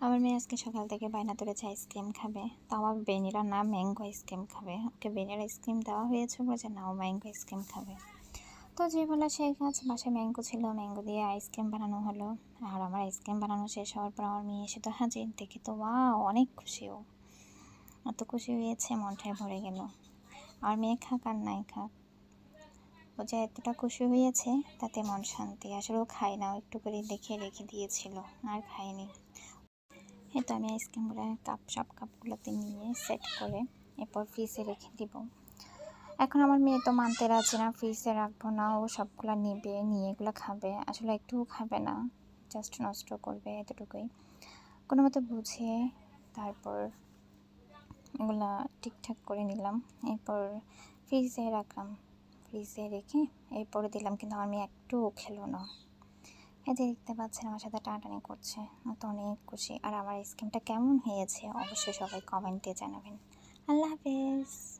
আমার মেয়ে আজকে সকাল থেকে বায়না ধরেছে আইসক্রিম খাবে। তো আমার ভ্যানিলা না ম্যাঙ্গো আইসক্রিম খাবে। ওকে ভ্যানিলা আইসক্রিম দেওয়া হয়েছে, বলেছে না ও ম্যাঙ্গো আইসক্রিম খাবে। তো যে বলে সেই কাজ, বাসায় ম্যাঙ্গো ছিল, ম্যাঙ্গো দিয়ে আইসক্রিম বানানো হলো। আর আমার আইসক্রিম বানানো শেষ হওয়ার পর আমার মেয়ে এসে তো হাজির, দেখি তো ওয়াও অনেক খুশি ও। এত খুশি হয়েছে মনটাই ভরে গেল। আমার মেয়ে খাক আর নাই খাক, ও যে এতটা খুশি হয়েছে তাতে মন শান্তি। আসলে ও খায় না, ও একটু করে দেখে রেখে দিয়েছিল, আর খায়নি। এই তো আমি আইসক্রিমগুলো সব কাপগুলোতে নিয়ে সেট করে এরপর ফ্রিজে রেখে দিব। এখন আমার মেয়ে তো মানতে রাজি না, ফ্রিজে রাখবো না, ও সবগুলো নেবে, নিয়ে এগুলো খাবে। আসলে একটুও খাবে না, জাস্ট নষ্ট করবে, এতটুকুই। কোনো মতো বুঝিয়ে তারপর এগুলা ঠিকঠাক করে নিলাম, এরপর ফ্রিজে রাখলাম। ফ্রিজে রেখে এরপরে দিলাম, কিন্তু আমার মেয়ে একটুও খেলো না। এই যে দেখতে পাচ্ছেন আমার সাথে টানাটানি করছে, ও তো অনেক খুশি। আর আমার আইসক্রিমটা কেমন হয়েছে অবশ্যই সবাই কমেন্টে জানাবেন। আল্লাহ হাফেজ।